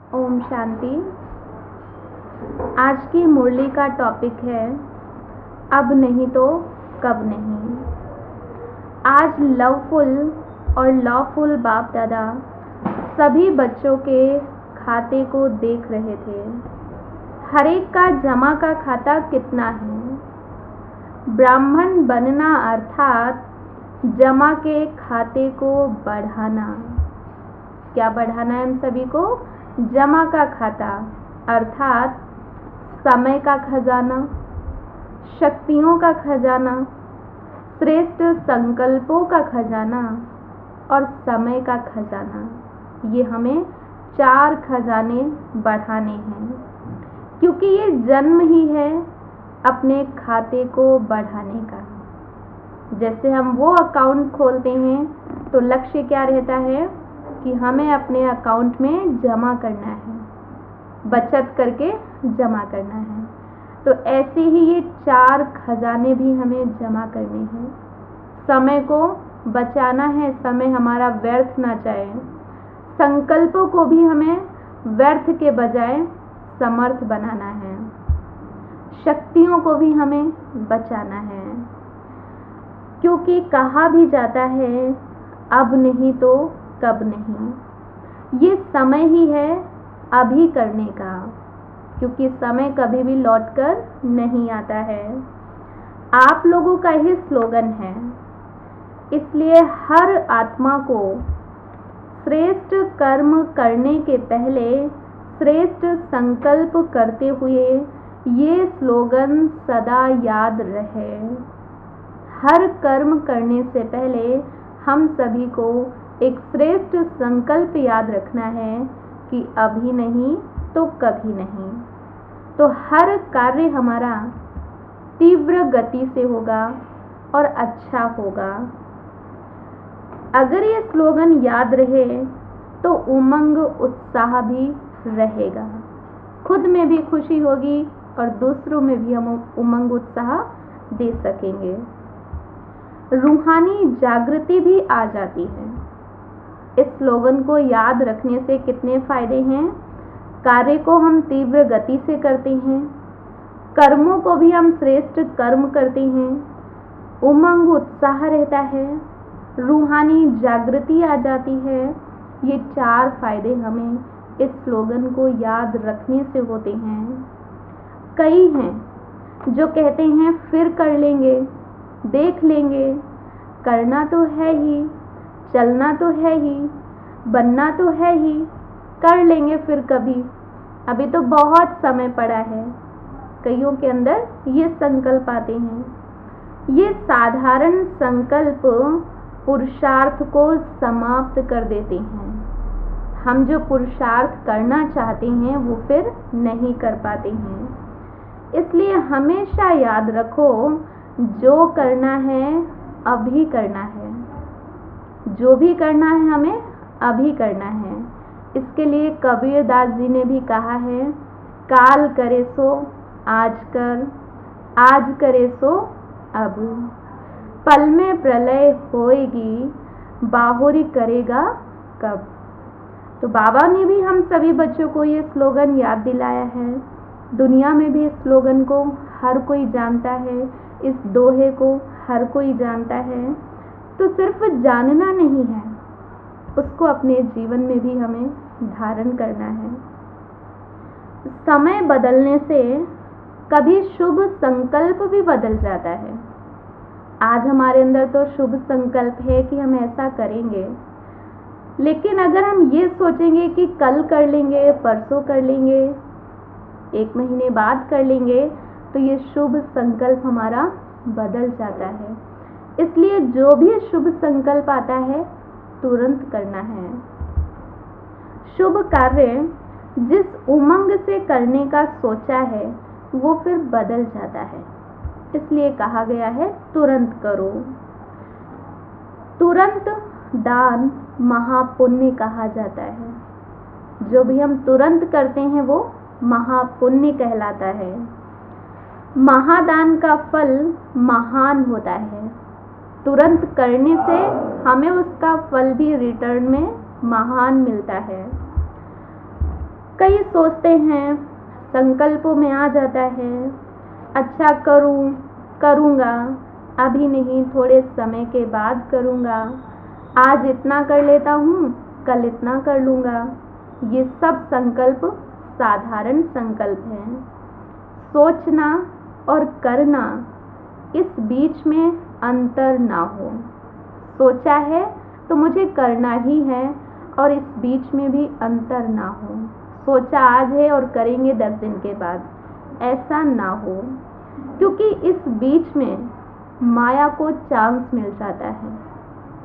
ओम शांति। आज की मुरली का टॉपिक है अब नहीं तो कब नहीं। आज लवफुल और लॉफुल बाप दादा सभी बच्चों के खाते को देख रहे थे। हर एक का जमा का खाता कितना है। ब्राह्मण बनना अर्थात जमा के खाते को बढ़ाना। क्या बढ़ाना है हम सभी को? जमा का खाता अर्थात समय का खजाना, शक्तियों का खजाना, श्रेष्ठ संकल्पों का खजाना और समय का खजाना। ये हमें 4 खजाने बढ़ाने हैं, क्योंकि ये जन्म ही है अपने खाते को बढ़ाने का। जैसे हम वो अकाउंट खोलते हैं तो लक्ष्य क्या रहता है कि हमें अपने अकाउंट में जमा करना है, बचत करके जमा करना है। तो ऐसे ही ये 4 खजाने भी हमें जमा करने हैं। समय को बचाना है, समय हमारा व्यर्थ ना जाए। संकल्पों को भी हमें व्यर्थ के बजाय समर्थ बनाना है। शक्तियों को भी हमें बचाना है, क्योंकि कहा भी जाता है अब नहीं तो कब नहीं। ये समय ही है अभी करने का, क्योंकि समय कभी भी लौटकर नहीं आता है। आप लोगों का ही स्लोगन है, इसलिए हर आत्मा को श्रेष्ठ कर्म करने के पहले श्रेष्ठ संकल्प करते हुए ये स्लोगन सदा याद रहे। हर कर्म करने से पहले हम सभी को एक श्रेष्ठ संकल्प याद रखना है कि अभी नहीं तो कभी नहीं। तो हर कार्य हमारा तीव्र गति से होगा और अच्छा होगा। अगर ये स्लोगन याद रहे तो उमंग उत्साह भी रहेगा, खुद में भी खुशी होगी और दूसरों में भी हम उमंग उत्साह दे सकेंगे। रूहानी जागृति भी आ जाती है। इस स्लोगन को याद रखने से कितने फायदे हैं। कार्य को हम तीव्र गति से करते हैं, कर्मों को भी हम श्रेष्ठ कर्म करते हैं, उमंग उत्साह रहता है, रूहानी जागृति आ जाती है। ये 4 फायदे हमें इस स्लोगन को याद रखने से होते हैं। कई हैं जो कहते हैं फिर कर लेंगे, देख लेंगे, करना तो है ही, चलना तो है ही, बनना तो है ही, कर लेंगे फिर कभी, अभी तो बहुत समय पड़ा है। कईयों के अंदर ये संकल्प आते हैं। ये साधारण संकल्प पुरुषार्थ को समाप्त कर देते हैं। हम जो पुरुषार्थ करना चाहते हैं वो फिर नहीं कर पाते हैं। इसलिए हमेशा याद रखो, जो करना है अभी करना है। जो भी करना है हमें अभी करना है। इसके लिए कबीरदास जी ने भी कहा है, काल करे सो आज कर, आज करे सो अब। पल में प्रलय होएगी, बाहुरी करेगा कब। तो बाबा ने भी हम सभी बच्चों को ये स्लोगन याद दिलाया है। दुनिया में भी इस स्लोगन को हर कोई जानता है, इस दोहे को हर कोई जानता है। तो सिर्फ जानना नहीं है, उसको अपने जीवन में भी हमें धारण करना है। समय बदलने से कभी शुभ संकल्प भी बदल जाता है। आज हमारे अंदर तो शुभ संकल्प है कि हम ऐसा करेंगे, लेकिन अगर हम ये सोचेंगे कि कल कर लेंगे, परसों कर लेंगे, 1 महीने बाद कर लेंगे, तो ये शुभ संकल्प हमारा बदल जाता है। इसलिए जो भी शुभ संकल्प आता है तुरंत करना है। शुभ कार्य जिस उमंग से करने का सोचा है वो फिर बदल जाता है। इसलिए कहा गया है तुरंत करो। तुरंत दान महापुण्य कहा जाता है। जो भी हम तुरंत करते हैं वो महापुण्य कहलाता है। महादान का फल महान होता है। तुरंत करने से हमें उसका फल भी रिटर्न में महान मिलता है। कई सोचते हैं, संकल्पों में आ जाता है, अच्छा करूँगा, अभी नहीं, थोड़े समय के बाद करूँगा, आज इतना कर लेता हूँ, कल इतना कर लूँगा। ये सब संकल्प साधारण संकल्प हैं। सोचना और करना, इस बीच में अंतर ना हो। सोचा है तो मुझे करना ही है, और इस बीच में भी अंतर ना हो। सोचा आज है और करेंगे 10 दिन के बाद, ऐसा ना हो, क्योंकि इस बीच में माया को चांस मिल जाता है।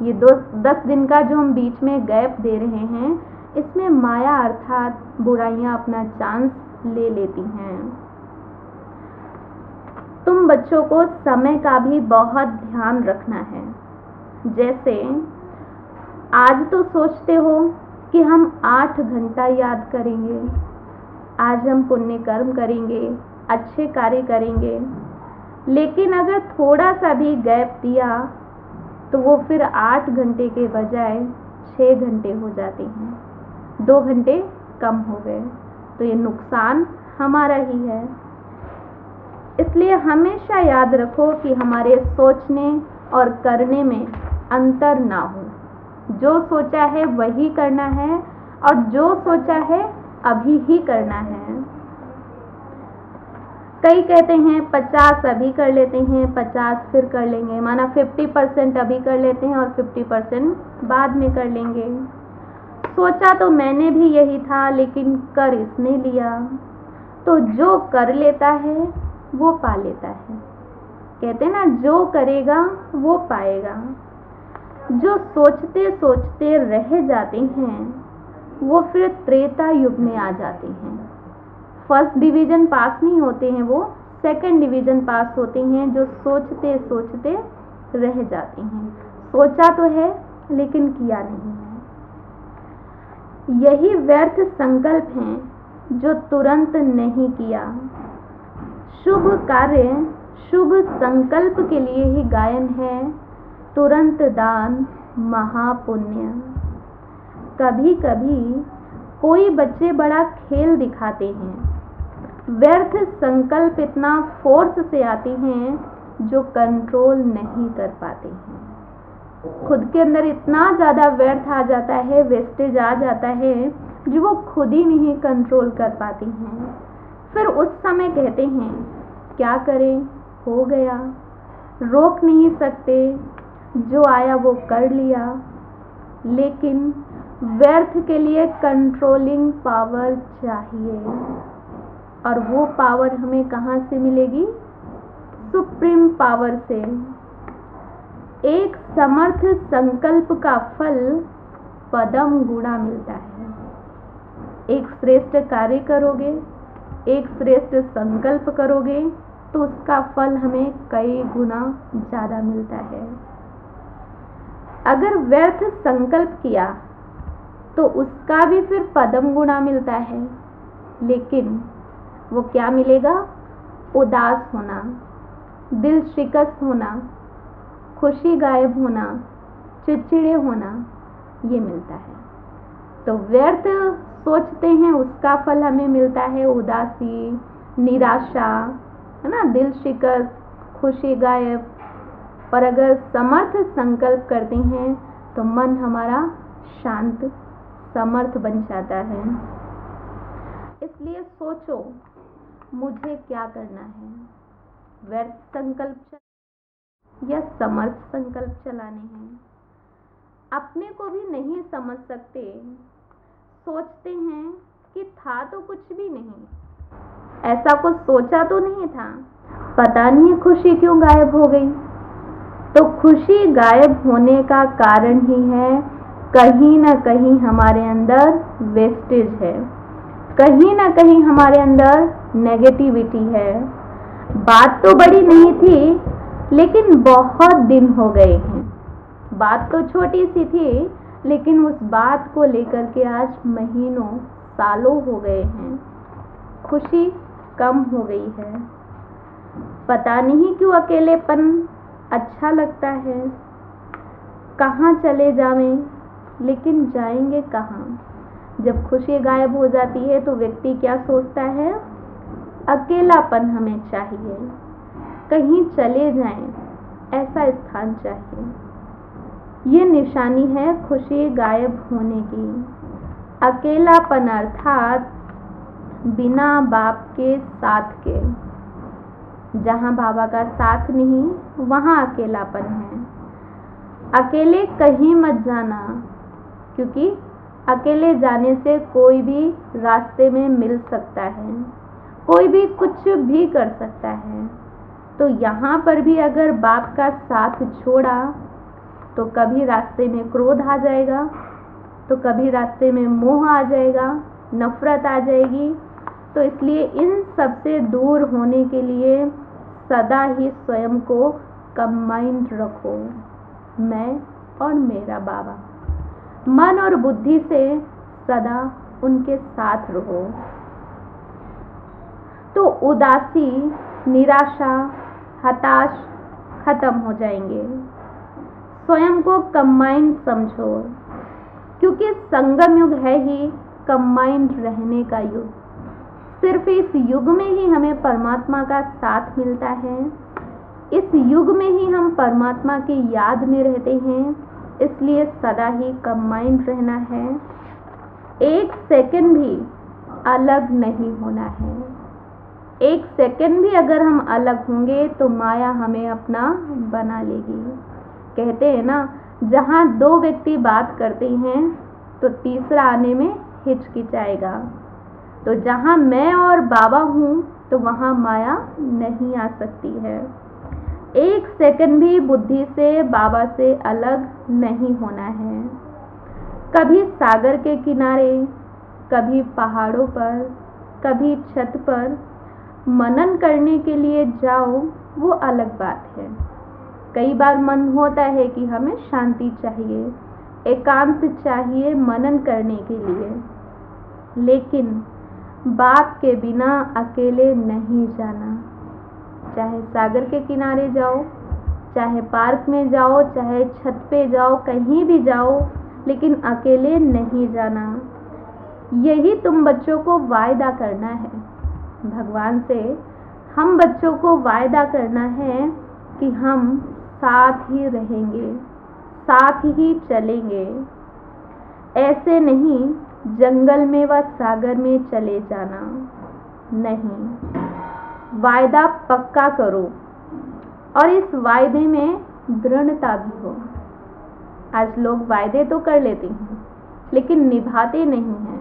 ये 10 दिन का जो हम बीच में गैप दे रहे हैं, इसमें माया अर्थात बुराइयां अपना चांस ले लेती हैं। तुम बच्चों को समय का भी बहुत ध्यान रखना है। जैसे आज तो सोचते हो कि हम 8 घंटा याद करेंगे, आज हम पुण्य कर्म करेंगे, अच्छे कार्य करेंगे, लेकिन अगर थोड़ा सा भी गैप दिया तो वो फिर 8 घंटे के बजाय 6 घंटे हो जाते हैं, 2 घंटे कम हो गए। तो ये नुकसान हमारा ही है। इसलिए हमेशा याद रखो कि हमारे सोचने और करने में अंतर ना हो। जो सोचा है वही करना है, और जो सोचा है अभी ही करना है। कई कहते हैं 50 अभी कर लेते हैं, 50 फिर कर लेंगे, माना 50% अभी कर लेते हैं और 50% बाद में कर लेंगे। सोचा तो मैंने भी यही था, लेकिन कर इसने लिया। तो जो कर लेता है वो पा लेता है। कहते हैं ना, जो करेगा वो पाएगा। जो सोचते सोचते रह जाते हैं वो फिर त्रेता युग में आ जाते हैं। फर्स्ट डिवीजन पास नहीं होते हैं, वो सेकंड डिवीजन पास होते हैं, जो सोचते सोचते रह जाते हैं। सोचा तो है लेकिन किया नहीं है। यही व्यर्थ संकल्प हैं जो तुरंत नहीं किया। शुभ कार्य शुभ संकल्प के लिए ही गायन है, तुरंत दान महापुण्य। कभी कभी कोई बच्चे बड़ा खेल दिखाते हैं, व्यर्थ संकल्प इतना फोर्स से आते हैं जो कंट्रोल नहीं कर पाते हैं। खुद के अंदर इतना ज़्यादा व्यर्थ आ जाता है, वेस्टेज आ जाता है, जो वो खुद ही नहीं कंट्रोल कर पाते हैं। फिर उस समय कहते हैं क्या करें, हो गया, रोक नहीं सकते, जो आया वो कर लिया। लेकिन व्यर्थ के लिए कंट्रोलिंग पावर चाहिए, और वो पावर हमें कहाँ से मिलेगी? सुप्रीम पावर से। एक समर्थ संकल्प का फल पदम गुणा मिलता है। एक श्रेष्ठ कार्य करोगे, एक श्रेष्ठ संकल्प करोगे, तो उसका फल हमें कई गुना ज़्यादा मिलता है। अगर व्यर्थ संकल्प किया तो उसका भी फिर पदम गुणा मिलता है, लेकिन वो क्या मिलेगा? उदास होना, दिल शिकस्त होना, खुशी गायब होना, चिड़चिड़े होना, ये मिलता है। तो व्यर्थ सोचते हैं उसका फल हमें मिलता है उदासी, निराशा, है ना, दिल शिकस्त, खुशी गायब। पर अगर समर्थ संकल्प करते हैं तो मन हमारा शांत समर्थ बन जाता है। इसलिए सोचो मुझे क्या करना है, व्यर्थ संकल्प या समर्थ संकल्प चलाने हैं। अपने को भी नहीं समझ सकते, सोचते हैं कि था तो कुछ भी नहीं, ऐसा कुछ सोचा तो नहीं था, पता नहीं खुशी क्यों गायब हो गई। तो खुशी गायब होने का कारण ही है कहीं ना कहीं हमारे अंदर वेस्टेज है, कहीं ना कहीं हमारे अंदर नेगेटिविटी है। बात तो बड़ी नहीं थी, लेकिन बहुत दिन हो गए हैं। बात तो छोटी सी थी, लेकिन उस बात को लेकर के आज महीनों सालों हो गए हैं। खुशी कम हो गई है। पता नहीं क्यों अकेलेपन अच्छा लगता है। कहाँ चले जावें, लेकिन जाएंगे कहाँ? जब खुशी गायब हो जाती है तो व्यक्ति क्या सोचता है? अकेलापन हमें चाहिए, कहीं चले जाएं, ऐसा स्थान चाहिए। ये निशानी है खुशी गायब होने की। अकेलापन अर्थात बिना बाप के साथ के। जहाँ बाबा का साथ नहीं, वहाँ अकेलापन है। अकेले कहीं मत जाना, क्योंकि अकेले जाने से कोई भी रास्ते में मिल सकता है, कोई भी कुछ भी कर सकता है। तो यहाँ पर भी अगर बाप का साथ छोड़ा तो कभी रास्ते में क्रोध आ जाएगा, तो कभी रास्ते में मोह आ जाएगा, नफरत आ जाएगी। तो इसलिए इन सब से दूर होने के लिए सदा ही स्वयं को कंबाइंड रखो, मैं और मेरा बाबा। मन और बुद्धि से सदा उनके साथ रहो। तो उदासी, निराशा, हताश खत्म हो जाएंगे। स्वयं को कंबाइंड समझो, क्योंकि संगम युग है ही कंबाइंड रहने का युग। सिर्फ इस युग में ही हमें परमात्मा का साथ मिलता है। इस युग में ही हम परमात्मा की याद में रहते हैं, इसलिए सदा ही कंबाइंड रहना है। एक सेकंड भी अलग नहीं होना है। एक सेकंड भी अगर हम अलग होंगे तो माया हमें अपना बना लेगी। कहते हैं ना, जहाँ दो व्यक्ति बात करते हैं तो तीसरा आने में हिचकिचाएगा। तो जहाँ मैं और बाबा हूँ तो वहाँ माया नहीं आ सकती है। एक सेकंड भी बुद्धि से बाबा से अलग नहीं होना है। कभी सागर के किनारे, कभी पहाड़ों पर, कभी छत पर मनन करने के लिए जाओ, वो अलग बात है। कई बार मन होता है कि हमें शांति चाहिए, एकांत चाहिए मनन करने के लिए, लेकिन बाप के बिना अकेले नहीं जाना। चाहे सागर के किनारे जाओ, चाहे पार्क में जाओ, चाहे छत पे जाओ, कहीं भी जाओ, लेकिन अकेले नहीं जाना। यही तुम बच्चों को वायदा करना है भगवान से। हम बच्चों को वायदा करना है कि हम साथ ही रहेंगे, साथ ही चलेंगे। ऐसे नहीं जंगल में व सागर में चले जाना, नहीं। वायदा पक्का करो और इस वायदे में दृढ़ता भी हो। आज लोग वायदे तो कर लेते हैं लेकिन निभाते नहीं हैं।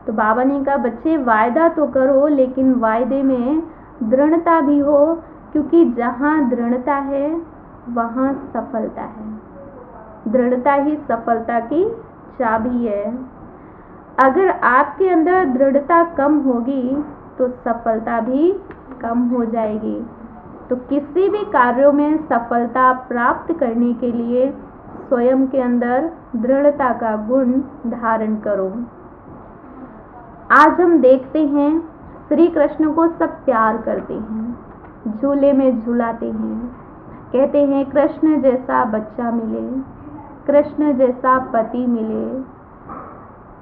तो बाबा ने कहा, बच्चे वायदा तो करो लेकिन वायदे में दृढ़ता भी हो, क्योंकि जहाँ दृढ़ता है वहाँ सफलता है। दृढ़ता ही सफलता की चाबी है। अगर आपके अंदर दृढ़ता कम होगी तो सफलता भी कम हो जाएगी। तो किसी भी कार्यों में सफलता प्राप्त करने के लिए स्वयं के अंदर दृढ़ता का गुण धारण करो। आज हम देखते हैं श्री कृष्ण को सब प्यार करते हैं, झूले में झूलाते हैं, कहते हैं कृष्ण जैसा बच्चा मिले, कृष्ण जैसा पति मिले।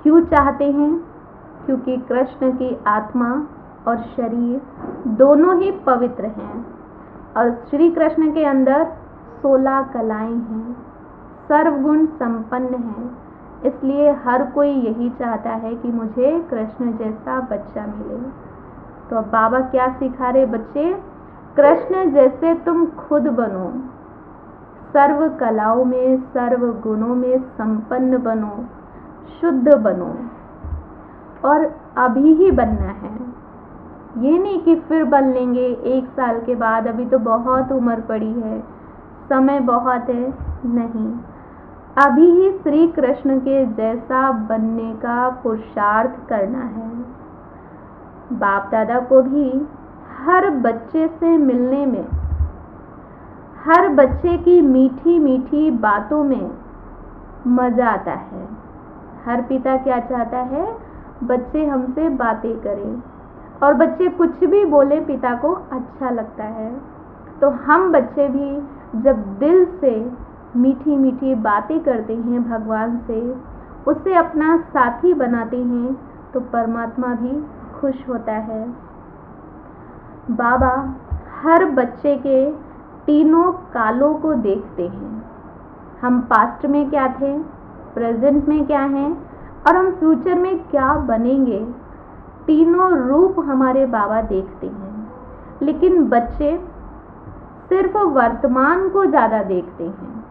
क्यों चाहते हैं? क्योंकि कृष्ण की आत्मा और शरीर दोनों ही पवित्र हैं और श्री कृष्ण के अंदर 16 कलाएं हैं, सर्वगुण संपन्न हैं। इसलिए हर कोई यही चाहता है कि मुझे कृष्ण जैसा बच्चा मिले। तो अब बाबा क्या सिखा रहे बच्चे? कृष्ण जैसे तुम खुद बनो, सर्व कलाओं में, सर्व गुणों में संपन्न बनो, शुद्ध बनो। और अभी ही बनना है, ये नहीं कि फिर बन लेंगे 1 साल के बाद, अभी तो बहुत उम्र पड़ी है, समय बहुत है। नहीं, अभी ही श्री कृष्ण के जैसा बनने का पुरुषार्थ करना है। बाप दादा को भी हर बच्चे से मिलने में, हर बच्चे की मीठी मीठी बातों में मजा आता है। हर पिता क्या चाहता है? बच्चे हमसे बातें करें, और बच्चे कुछ भी बोले पिता को अच्छा लगता है। तो हम बच्चे भी जब दिल से मीठी मीठी बातें करते हैं भगवान से, उसे अपना साथी बनाते हैं तो परमात्मा भी खुश होता है। बाबा हर बच्चे के तीनों कालों को देखते हैं। हम पास्ट में क्या थे, प्रेजेंट में क्या हैं और हम फ्यूचर में क्या बनेंगे, तीनों रूप हमारे बाबा देखते हैं। लेकिन बच्चे सिर्फ वर्तमान को ज़्यादा देखते हैं,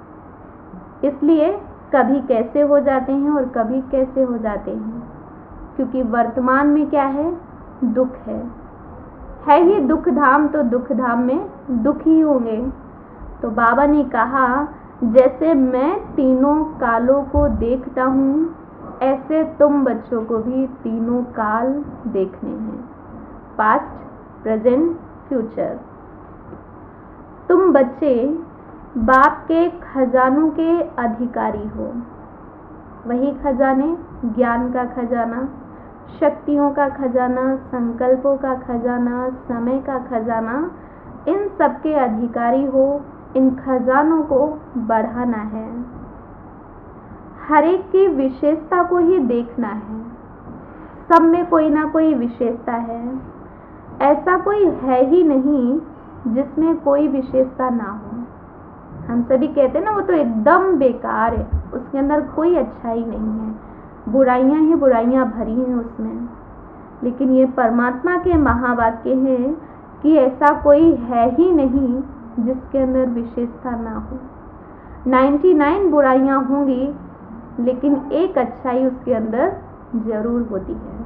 इसलिए कभी कैसे हो जाते हैं और कभी कैसे हो जाते हैं, क्योंकि वर्तमान में क्या है, दुख है ही दुख धाम, तो दुख धाम में दुख ही होंगे। तो बाबा ने कहा जैसे मैं तीनों कालों को देखता हूँ, ऐसे तुम बच्चों को भी तीनों काल देखने हैं, पास्ट, प्रेजेंट, फ्यूचर। तुम बच्चे बाप के खजानों के अधिकारी हो। वही खजाने, ज्ञान का खजाना, शक्तियों का खजाना, संकल्पों का खजाना, समय का खजाना, इन सब के अधिकारी हो। इन खजानों को बढ़ाना है, हर एक की विशेषता को ही देखना है। सब में कोई ना कोई विशेषता है, ऐसा कोई है ही नहीं जिसमें कोई विशेषता ना हो। हम सभी कहते हैं ना, वो तो एकदम बेकार है, उसके अंदर कोई अच्छाई नहीं है, बुराइयां ही बुराइयां भरी हैं उसमें। लेकिन ये परमात्मा के महावाक्य हैं कि ऐसा कोई है ही नहीं जिसके अंदर विशेषता ना हो। 99 बुराइयां होंगी, लेकिन एक अच्छाई उसके अंदर जरूर होती है।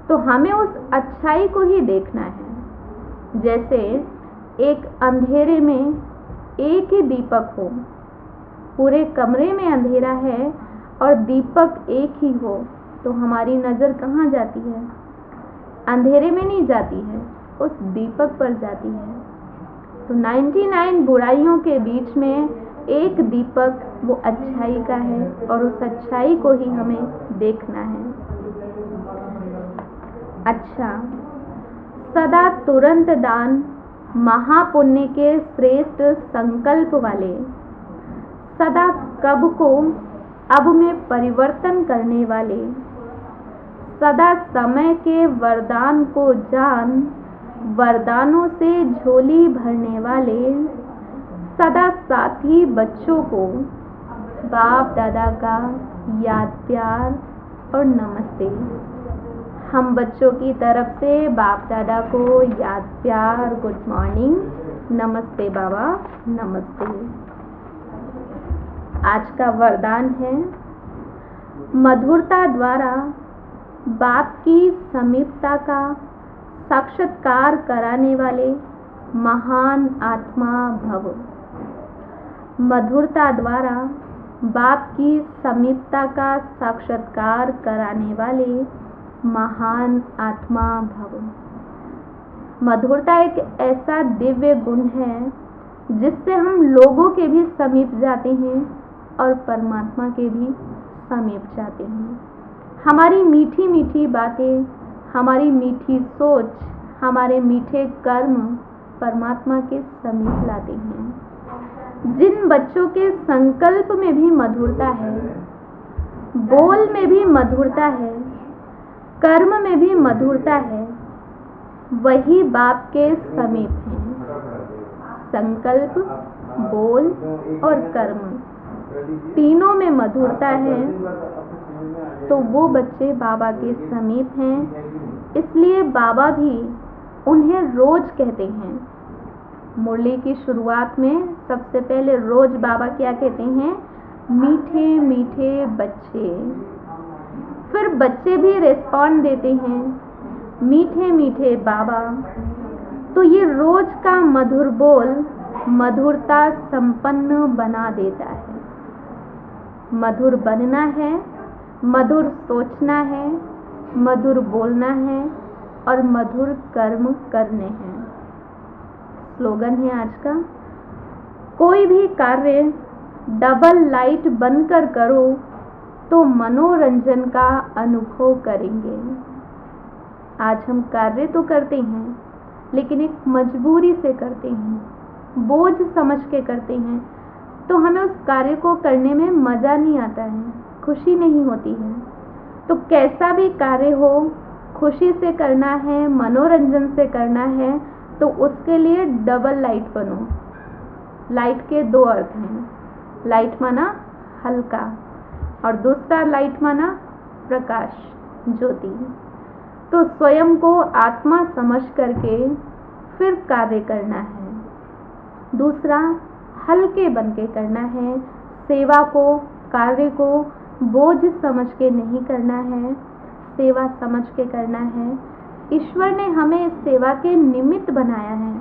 तो हमें उस अच्छाई को ही देखना है। जैसे एक अंधेरे में एक ही दीपक हो, पूरे कमरे में अंधेरा है और दीपक एक ही हो, तो हमारी नज़र कहाँ जाती है? अंधेरे में नहीं जाती है, उस दीपक पर जाती है। तो 99 बुराइयों के बीच में एक दीपक वो अच्छाई का है, और उस अच्छाई को ही हमें देखना है। अच्छा, सदा तुरंत दान, महापुण्य के श्रेष्ठ संकल्प वाले, सदा कब को अब में परिवर्तन करने वाले, सदा समय के वरदान को जान, वरदानों से झोली भरने वाले, सदा साथी बच्चों को बाप दादा का याद, प्यार और नमस्ते। हम बच्चों की तरफ से बाप दादा को याद, प्यार, गुड मॉर्निंग, नमस्ते बाबा, नमस्ते। आज का वरदान है, मधुरता द्वारा बाप की समीपता का साक्षात्कार कराने वाले महान आत्मा भव। मधुरता द्वारा बाप की समीपता का साक्षात्कार कराने वाले महान आत्मा भव। मधुरता एक ऐसा दिव्य गुण है जिससे हम लोगों के भी समीप जाते हैं और परमात्मा के भी समीप जाते हैं। हमारी मीठी मीठी बातें, हमारी मीठी सोच, हमारे मीठे कर्म परमात्मा के समीप लाते हैं। जिन बच्चों के संकल्प में भी मधुरता है, बोल में भी मधुरता है, कर्म में भी मधुरता है, वही बाप के समीप हैं। संकल्प, बोल और कर्म, तीनों में मधुरता है, तो वो बच्चे बाबा के समीप हैं। इसलिए बाबा भी उन्हें रोज कहते हैं। मुरली की शुरुआत में सबसे पहले रोज बाबा क्या कहते हैं? मीठे मीठे बच्चे। फिर बच्चे भी रिस्पॉन्ड देते हैं, मीठे मीठे बाबा। तो ये रोज का मधुर बोल मधुरता संपन्न बना देता है। मधुर बनना है, मधुर सोचना है, मधुर बोलना है और मधुर कर्म करने हैं। स्लोगन है आज का, कोई भी कार्य डबल लाइट बनकर करो तो मनोरंजन का अनुभव करेंगे। आज हम कार्य तो करते हैं, लेकिन एक मजबूरी से करते हैं, बोझ समझ के करते हैं, तो हमें उस कार्य को करने में मज़ा नहीं आता है, खुशी नहीं होती है। तो कैसा भी कार्य हो, खुशी से करना है, मनोरंजन से करना है, तो उसके लिए डबल लाइट बनो। लाइट के दो अर्थ हैं, लाइट माना हल्का और दूसरा लाइट माना प्रकाश, ज्योति। तो स्वयं को आत्मा समझ करके फिर कार्य करना है। दूसरा, हल्के बन के करना है। सेवा को, कार्य को बोझ समझ के नहीं करना है, सेवा समझ के करना है। ईश्वर ने हमें इस सेवा के निमित्त बनाया है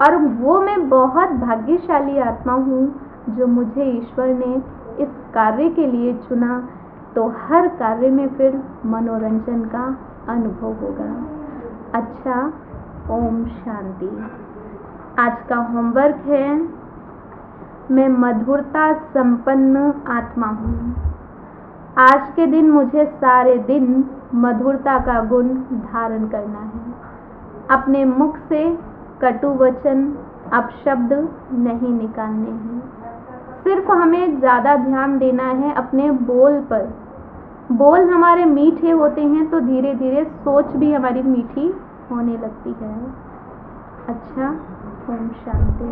और वो मैं बहुत भाग्यशाली आत्मा हूँ जो मुझे ईश्वर ने इस कार्य के लिए चुना। तो हर कार्य में फिर मनोरंजन का अनुभव होगा। अच्छा, ओम शांति। आज का होमवर्क है, मैं मधुरता संपन्न आत्मा हूँ। आज के दिन मुझे सारे दिन मधुरता का गुण धारण करना है। अपने मुख से कटु वचन, अपशब्द नहीं निकालने हैं। सिर्फ हमें ज़्यादा ध्यान देना है अपने बोल पर। बोल हमारे मीठे होते हैं तो धीरे धीरे सोच भी हमारी मीठी होने लगती है। अच्छा, ओम शांति।